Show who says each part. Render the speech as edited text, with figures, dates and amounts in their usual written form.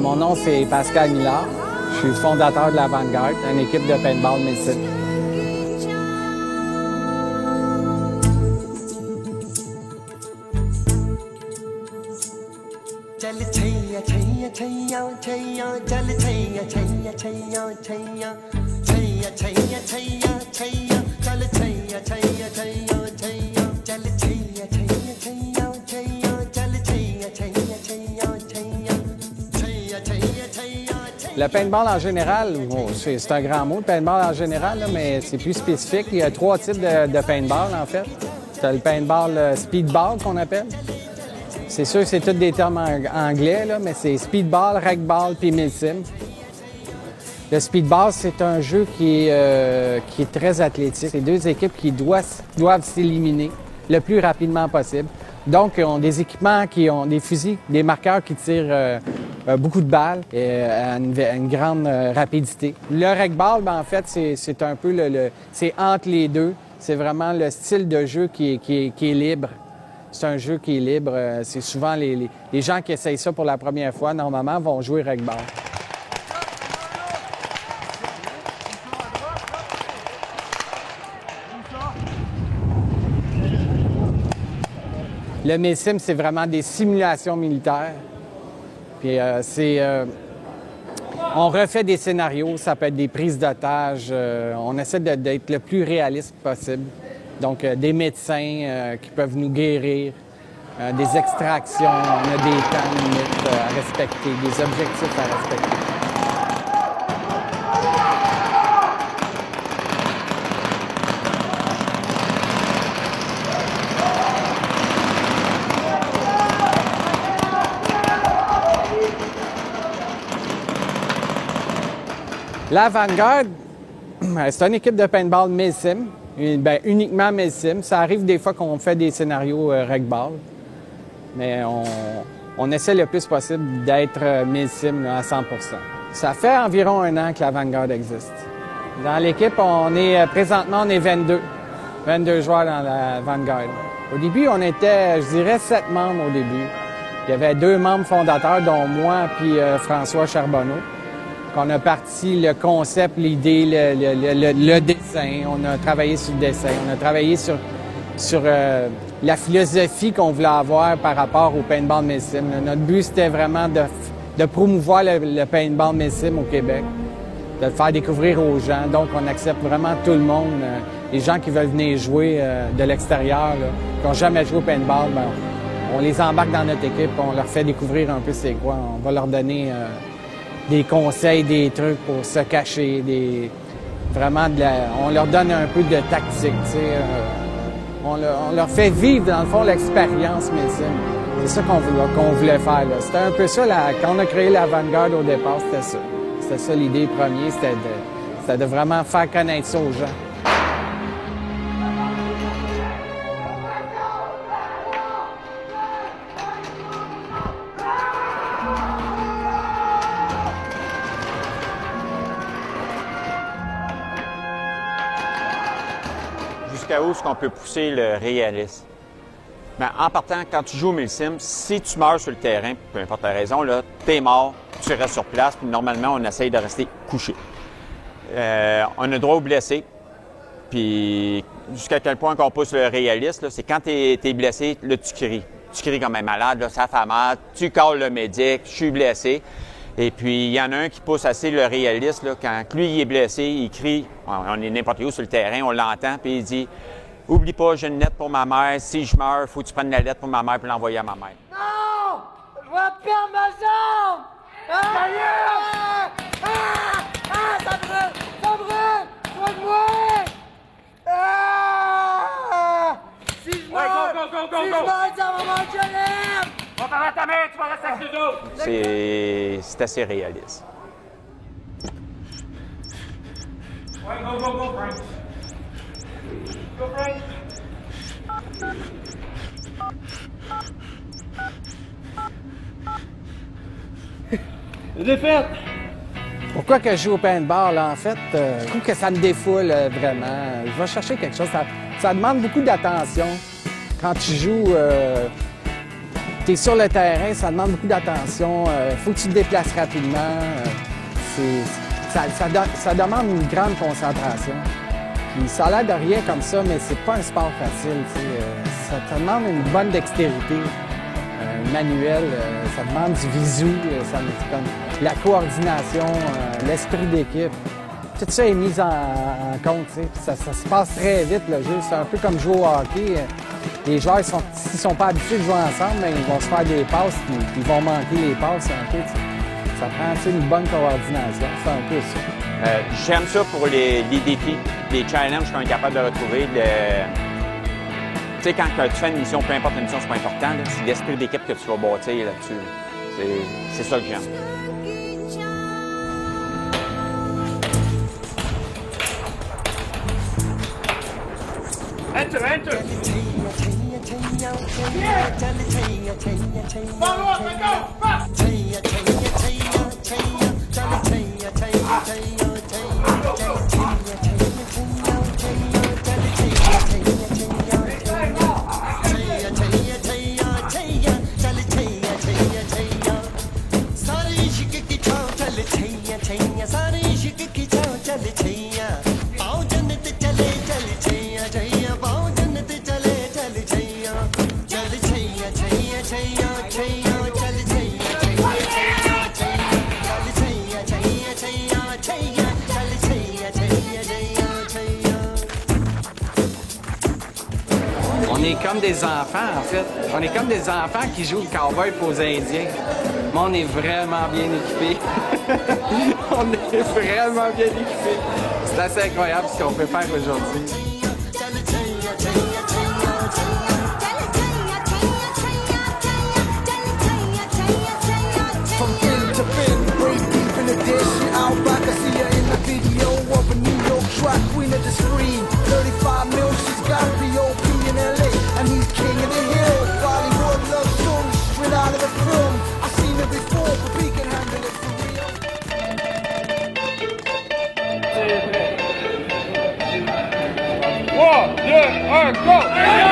Speaker 1: Mon nom, c'est Pascal Millard. Je suis fondateur de l'Avant-Garde, une équipe de paintball Milsim. Le paintball en général, c'est un grand mot, le paintball en général, là, mais c'est plus spécifique. Il y a 3 types de paintball, en fait. Tu as le paintball speedball, qu'on appelle. C'est sûr que c'est tous des termes anglais, là, mais c'est speedball, ragball puis Milsim. Le speedball, c'est un jeu qui est très athlétique. C'est 2 équipes qui doivent s'éliminer le plus rapidement possible. Donc, ils ont des équipements qui ont des fusils, des marqueurs qui tirent beaucoup de balles à une grande rapidité. Le ragball, ben, en fait, c'est un peu c'est entre les deux. C'est vraiment le style de jeu qui est libre. C'est un jeu qui est libre. C'est souvent les gens qui essayent ça pour la première fois, normalement, vont jouer ragball. Le Milsim, c'est vraiment des simulations militaires. Puis on refait des scénarios, ça peut être des prises d'otages. On essaie d'être le plus réaliste possible. Donc, des médecins qui peuvent nous guérir, des extractions, on a des temps limites à respecter, des objectifs à respecter. L'Avant-Garde, c'est une équipe de paintball Milsim, uniquement Milsim. Ça arrive des fois qu'on fait des scénarios ragball, mais on essaie le plus possible d'être Milsim à 100%. Ça fait environ 1 an que l'Avant-Garde existe. Dans l'équipe, présentement, on est 22 joueurs dans l'Avant-Garde. Au début, on était, je dirais, 7 membres au début. Il y avait 2 membres fondateurs, dont moi puis François Charbonneau. On a parti le concept, l'idée, le dessin. On a travaillé sur le dessin. On a travaillé sur la philosophie qu'on voulait avoir par rapport au paintball Milsim. Notre but, c'était vraiment de promouvoir le paintball Milsim au Québec, de le faire découvrir aux gens. Donc, on accepte vraiment tout le monde. Les gens qui veulent venir jouer de l'extérieur, qui n'ont jamais joué au paintball, ben, on les embarque dans notre équipe. On leur fait découvrir un peu c'est quoi. On va leur donner des conseils, des trucs pour se cacher, on leur donne un peu de tactique, tu sais. On leur fait vivre, dans le fond, l'expérience Milsim. C'est ça qu'on voulait faire, là. C'était un peu ça, quand on a créé l'Avant-Garde au départ, c'était ça. C'était ça l'idée première, c'était de vraiment faire connaître ça aux gens.
Speaker 2: Jusqu'à où est-ce qu'on peut pousser le réalisme? Ben, en partant, quand tu joues au Milsim, si tu meurs sur le terrain, peu importe la raison, tu es mort, tu restes sur place, puis normalement, on essaye de rester couché. On a droit aux blessés, puis jusqu'à quel point qu'on pousse le réalisme, c'est quand tu es blessé, là, tu cries. Tu cries comme un malade, là, ça fait mal, tu calls le médic, je suis blessé. Et puis, il y en a un qui pousse assez le réaliste, là, quand lui, il est blessé, il crie, on est n'importe où sur le terrain, on l'entend, puis il dit « Oublie pas, j'ai une lettre pour ma mère, si je meurs, il faut que tu prennes la lettre pour ma mère et l'envoyer à ma mère. »
Speaker 3: Non! Je vais perdre ma jambe! Ça brûle! Ça brûle! Soigne-moi! Si je meurs, ça va manquer l'air!
Speaker 4: On va faire ta main, tu vas rester avec les autres!
Speaker 2: C'est assez réaliste.
Speaker 4: Ouais, go, Frank! Go, Frank!
Speaker 3: J'ai fait!
Speaker 1: Pourquoi que je joue au paintball, en fait? Je trouve que ça me défoule vraiment. Je vais chercher quelque chose. Ça demande beaucoup d'attention. Quand tu joues, Tu es sur le terrain, ça demande beaucoup d'attention. Faut que tu te déplaces rapidement. Ça demande une grande concentration. Puis ça a l'air de rien comme ça, mais c'est pas un sport facile. Ça te demande une bonne dextérité manuelle, ça demande du visu, comme la coordination, l'esprit d'équipe. Tout ça est mis en compte. Ça se passe très vite, le jeu. C'est un peu comme jouer au hockey. Les joueurs, s'ils ne sont pas habitués de jouer ensemble, bien, ils vont se faire des passes, puis ils vont manquer les passes un peu. Ça prend une bonne coordination. C'est un peu ça.
Speaker 2: J'aime ça pour les défis, les challenges qu'on est capable de retrouver. Tu sais, quand tu fais une mission, peu importe la mission, c'est pas important. C'est l'esprit d'équipe que tu vas bâtir là-dessus. C'est ça que j'aime.
Speaker 4: Enter, enter. Follow up and go. Fast.
Speaker 1: On est comme des enfants, en fait. On est comme des enfants qui jouent le cowboy pour aux Indiens. Mais on est vraiment bien équipés. On est vraiment bien équipés. C'est assez incroyable ce qu'on peut faire aujourd'hui.
Speaker 4: One, deux, un, go!